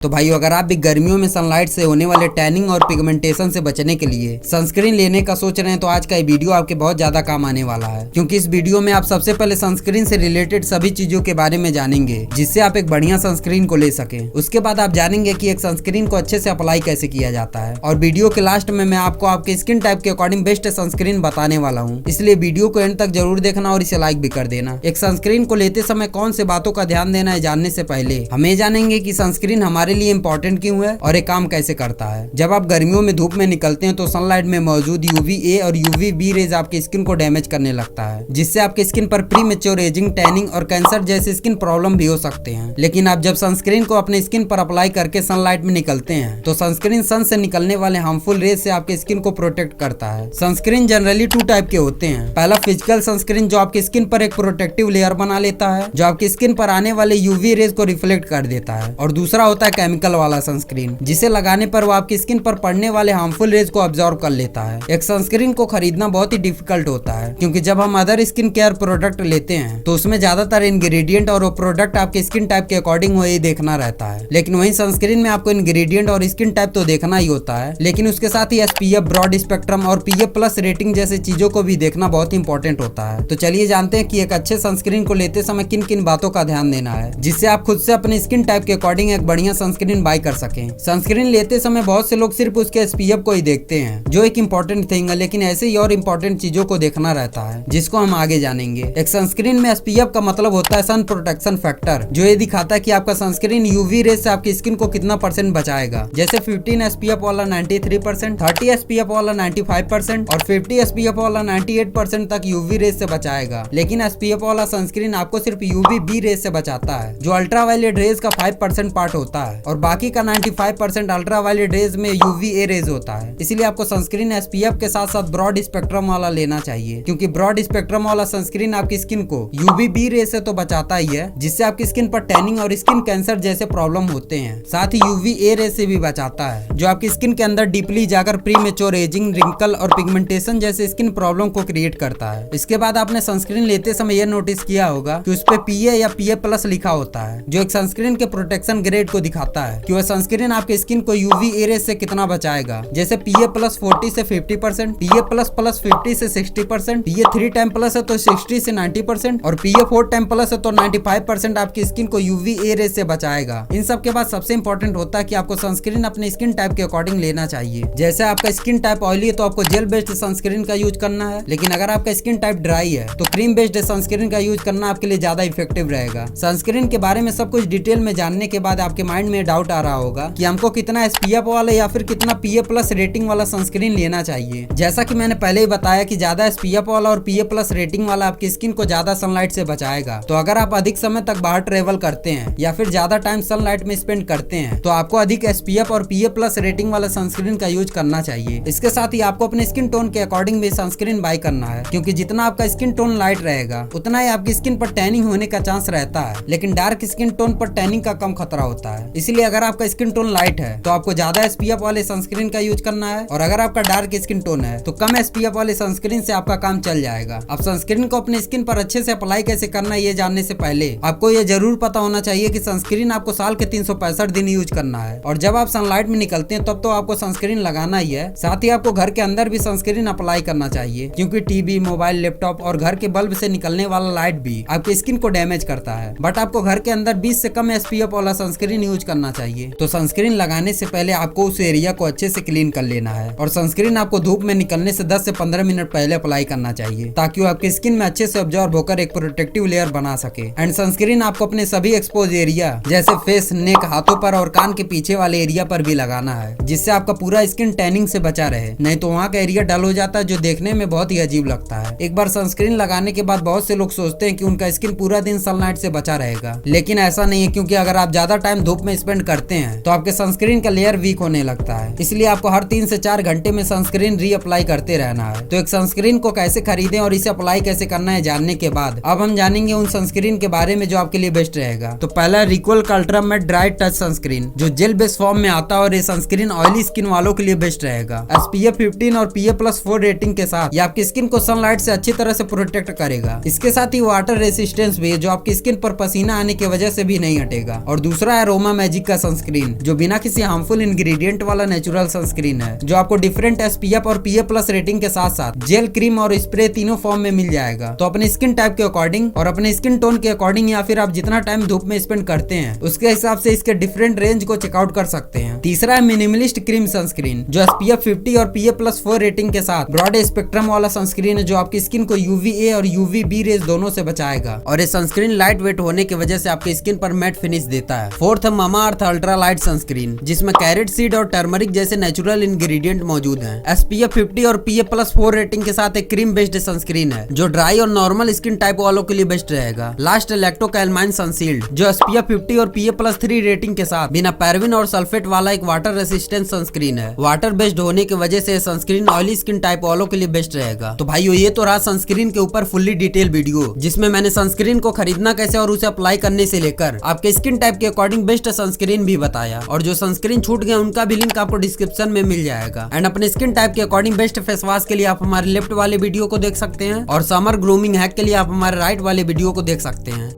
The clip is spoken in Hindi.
तो भाइयों, अगर आप भी गर्मियों में सनलाइट से होने वाले टैनिंग और पिगमेंटेशन से बचने के लिए सनस्क्रीन लेने का सोच रहे हैं तो आज का ये वीडियो आपके बहुत ज्यादा काम आने वाला है। क्योंकि इस वीडियो में आप सबसे पहले सनस्क्रीन से रिलेटेड सभी चीजों के बारे में जानेंगे जिससे आप एक बढ़िया सनस्क्रीन को ले सके। उसके बाद आप जानेंगे कि एक सनस्क्रीन को अच्छे से अप्लाई कैसे किया जाता है। और वीडियो के लास्ट में मैं आपको आपके स्किन टाइप के अकॉर्डिंग बेस्ट सनस्क्रीन बताने वाला हूँ, इसलिए वीडियो को एंड तक जरूर देखना और इसे लाइक भी कर देना। एक सनस्क्रीन को लेते समय कौन से बातों का ध्यान देना है जानने से पहले हमें जानेंगे कि सनस्क्रीन हमारे लिए इंपॉर्टेंट है और ये काम कैसे करता है। जब आप गर्मियों में धूप में निकलते हैं तो सनलाइट में मौजूद UVA और UVB रेज आपकी स्किन को डैमेज करने लगता है, जिससे आपकी स्किन पर प्रीमेच्योर एजिंग, टैनिंग और कैंसर जैसे स्किन प्रॉब्लम भी हो सकते हैं। लेकिन आप जब सनस्क्रीन को अपने स्किन पर अप्लाई करके सनलाइट में निकलते हैं तो सनस्क्रीन सन से निकलने वाले हार्मफुल रेज से आपके स्किन को प्रोटेक्ट करता है। सनस्क्रीन जनरली 2 टाइप के होते हैं। पहला फिजिकल सनस्क्रीन जो आपकी स्किन पर एक प्रोटेक्टिव लेयर बना लेता है जो आपकी स्किन पर आने वाले UV रेज को रिफ्लेक्ट कर देता है, और दूसरा होता है केमिकल वाला सनस्क्रीन जिसे लगाने पर वो आपकी स्किन पर पड़ने वाले हार्मफुल रेज को अब्सॉर्ब कर लेता है। एक सनस्क्रीन को खरीदना बहुत ही डिफिकल्ट होता है क्योंकि जब हम अदर स्किन केयर प्रोडक्ट लेते हैं तो उसमें ज्यादातर इंग्रेडिएंट और वो प्रोडक्ट आपके स्किन टाइप के अकॉर्डिंग हो ये देखना रहता है। लेकिन वही सनस्क्रीन में आपको इंग्रेडिएंट और स्किन टाइप तो देखना ही होता है, लेकिन उसके साथ ही SPF, ब्रॉड स्पेक्ट्रम और PA+ रेटिंग जैसे चीजों को भी देखना बहुत इंपॉर्टेंट होता है। तो चलिए जानते हैं कि एक अच्छे सनस्क्रीन को लेते समय किन किन बातों का ध्यान देना है जिससे आप खुद से अपने स्किन टाइप के अकॉर्डिंग एक बढ़िया सनस्क्रीन बाय कर सकें। सनस्क्रीन लेते समय बहुत से लोग सिर्फ उसके SPF को ही देखते हैं जो एक इंपॉर्टेंट थिंग है, लेकिन ऐसे ही और इंपॉर्टेंट चीजों को देखना रहता है जिसको हम आगे जानेंगे। एक सनस्क्रीन में SPF का मतलब होता है सन प्रोटेक्शन फैक्टर, जो ये दिखाता है कि आपका सनस्क्रीन UV रेज से आपकी स्किन को कितना % बचाएगा। जैसे 15 SPF वाला 93%, 30 SPF वाला 95% और 50 SPF वाला 98% तक UV रेज से बचाएगा। लेकिन SPF वाला सनस्क्रीन आपको सिर्फ UVB रेज से बचाता है जो अल्ट्रावायलेट रेज का 5% पार्ट होता है, और बाकी का 95% अल्ट्रावायलेट रेज में UVA रेज होता है। इसलिए आपको सनस्क्रीन SPF के साथ साथ ब्रॉड स्पेक्ट्रम वाला लेना चाहिए, क्योंकि ब्रॉड स्पेक्ट्रम वाला सनस्क्रीन आपकी स्किन को UVB रेज से तो बचाता ही है जिससे आपकी स्किन पर टैनिंग और स्किन कैंसर जैसे प्रॉब्लम होते हैं, साथ ही UVA रेज से भी बचाता है जो आपकी स्किन के अंदर डीपली जाकर प्रीमेच्योर एजिंग, रिंकल और पिगमेंटेशन जैसे स्किन प्रॉब्लम को क्रिएट करता है। इसके बाद आपने सनस्क्रीन लेते समय यह नोटिस किया होगा कि उस पे PA या PA+ लिखा होता है जो एक सनस्क्रीन के प्रोटेक्शन ग्रेड को दिखाता है कि वह सनस्क्रीन आपके स्किन को UVA रेज से कितना बचाएगा। जैसे PA+ 40 से 50%, PA++ 50 से 60%, PA 3 टाइम प्लस है तो 60 से 90% और PA 4 टाइम प्लस है तो 95% आपकी स्किन को UVA रेज से बचाएगा। इन सब के बाद सबसे इंपॉर्टेंट होता है कि आपको सनस्क्रीन अपने स्किन टाइप के अकॉर्डिंग लेना चाहिए। जैसे आपका स्किन टाइप ऑयली है तो आपको जेल बेस्ड सनस्क्रीन का यूज करना है, लेकिन अगर आपका स्किन टाइप ड्राई है तो क्रीम बेस्ड सनस्क्रीन का यूज करना आपके लिए ज्यादा इफेक्टिव रहेगा। सनस्क्रीन के बारे में सब कुछ डिटेल में जानने के बाद आपके माइंड में डाउट आ रहा होगा कि हमको कितना SPF वाला या फिर कितना PA+ रेटिंग वाला सनस्क्रीन लेना चाहिए। जैसा कि मैंने पहले ही बताया कि ज्यादा SPF वाला और PA+ रेटिंग वाला आपकी स्किन को ज्यादा सनलाइट से बचाएगा। तो अगर आप अधिक समय तक बाहर ट्रेवल करते हैं या फिर ज्यादा टाइम सनलाइट में स्पेंड करते हैं तो आपको अधिक SPF और PA+ रेटिंग वाला सनस्क्रीन का यूज करना चाहिए। इसके साथ ही आपको अपने स्किन टोन के अकॉर्डिंग भी सनस्क्रीन बाय करना है, क्योंकि जितना आपका स्किन टोन लाइट रहेगा उतना ही आपकी स्किन पर टैनिंग होने का चांस रहता है, लेकिन डार्क स्किन टोन पर टैनिंग का कम खतरा होता है। इसलिए अगर आपका स्किन टोन लाइट है तो आपको ज्यादा SPF वाले सनस्क्रीन का यूज करना है, और अगर आपका डार्क स्किन टोन है तो कम SPF वाले सनस्क्रीन से आपका काम चल जाएगा। अब सनस्क्रीन को अपने स्किन पर अच्छे से अप्लाई कैसे करना है ये जानने से पहले आपको ये जरूर पता होना चाहिए कि सनस्क्रीन आपको साल के 365 दिन यूज करना है, और जब आप सनलाइट में निकलते हैं तब तो आपको सनस्क्रीन लगाना ही है। साथ ही आपको घर के अंदर भी सनस्क्रीन अप्लाई करना चाहिए, क्योंकि टीवी, मोबाइल, लैपटॉप और घर के बल्ब से निकलने वाला लाइट भी आपकी स्किन को डैमेज करता है। बट आपको घर के अंदर 20 से कम SPF वाला सनस्क्रीन यूज करना चाहिए। तो सनस्क्रीन लगाने से पहले आपको उस एरिया को अच्छे से क्लीन कर लेना है, और सनस्क्रीन आपको धूप में निकलने से 10 से 15 मिनट पहले अप्लाई करना चाहिए ताकि वो आपकी स्किन में अच्छे से ऑब्जॉर्ब होकर एक प्रोटेक्टिव लेयर बना सके। एंड सनस्क्रीन आपको अपने सभी एक्सपोज एरिया जैसे फेस, नेक, हाथों पर और कान के पीछे वाले एरिया पर भी लगाना है, जिससे आपका पूरा स्किन टैनिंग से बचा रहे। नहीं तो वहाँ का एरिया डल हो जाता है जो देखने में बहुत ही अजीब लगता है। एक बार सनस्क्रीन लगाने के बाद बहुत से लोग सोचते हैं कि उनका स्किन पूरा दिन सनलाइट से बचा रहेगा, लेकिन ऐसा नहीं है, क्योंकि अगर आप ज्यादा टाइम धूप में स्पेंड करते हैं तो आपके सनस्क्रीन का लेयर वीक होने लगता है। इसलिए आपको हर 3 से 4 घंटे में सनस्क्रीन रीअप्लाई करते रहना है। तो एक सनस्क्रीन को कैसे खरीदें और इसे अप्लाई कैसे करना है जानने के बाद अब हम जानेंगे उन सनस्क्रीन के बारे में जो आपके लिए बेस्ट रहेगा। तो पहला रिक्वल का ultra mat dry touch sunscreen जो जेल बेस फॉर्म में आता है, और ये सनस्क्रीन ऑयली स्किन वालों के लिए बेस्ट रहेगा। SPF 15 और PA+4 रेटिंग के साथ ये आपकी स्किन को सनलाइट से अच्छी तरह से प्रोटेक्ट करेगा। इसके साथ ही वाटर रेसिस्टेंस भी है जो आपकी स्किन पर पसीना आने की वजह से भी नहीं हटेगा। और दूसरा है अरोमा मैजिक का सनस्क्रीन, जो बिना किसी हार्मफुल इंग्रेडिएंट वाला नेचुरल सनस्क्रीन है, जो आपको डिफरेंट SPF और PA+ रेटिंग के साथ साथ जेल, क्रीम और स्प्रे तीनों फॉर्म में मिल जाएगा। तो अपने स्किन टाइप के अकॉर्डिंग और अपने स्किन टोन के अकॉर्डिंग या फिर आप जितना टाइम धूप में स्पेंड करते हैं उसके हिसाब से इसके डिफरेंट रेंज को चेकआउट कर सकते हैं। तीसरा है मिनिमलिस्ट क्रीम सनस्क्रीन, जो SPF 50 और PA+4 रेटिंग के साथ ब्रॉड स्पेक्ट्रम वाला सनस्क्रीन है, जो आपकी स्किन को UVA और UVB रेज दोनों से बचाएगा और ये सनस्क्रीन लाइट वेट होने की वजह से आपकी स्किन पर मैट फिनिश देता है। फोर्थ है मामाअर्थ अल्ट्रा लाइट सनस्क्रीन, जिसमें कैरेट सीड और टर्मरिक जैसे नेचुरल इंग्रेडिएंट मौजूद हैं। SPF 50 और PA+4 रेटिंग के साथ एक क्रीम बेस्ड सनस्क्रीन है, जो ड्राई और नॉर्मल स्किन टाइप वालों के लिए बेस्ट रहेगा। लास्ट है लैक्टोकैलमाइन सनशील्ड, जो SPF 50 और PA+3 रेटिंग के साथ बिना पैराबिन और सल्फेट वाला एक वाटर रेसिस्टेंट सनस्क्रीन है। वाटर बेस्ड होने की वजह से सनस्क्रीन ऑयली स्किन टाइप वालों के लिए बेस्ट रहेगा। तो भाइयों, ये तो रहा सनस्क्रीन के ऊपर फुल्ली डिटेल वीडियो, जिसमें मैंने सनस्क्रीन को खरीदना कैसे और उसे अप्लाई करने से लेकर आपके स्किन टाइप के अकॉर्डिंग बेस्ट सनस्क्रीन भी बताया। और जो सनस्क्रीन छूट गए उनका भी लिंक आपको डिस्क्रिप्शन में मिल जाएगा। एंड अपने स्किन टाइप के अकॉर्डिंग बेस्ट फेस वॉश के लिए आप हमारे लेफ्ट वाले वीडियो को देख सकते हैं और समर ग्रूमिंग हैक के लिए आप हमारे राइट वाले वीडियो को देख सकते हैं।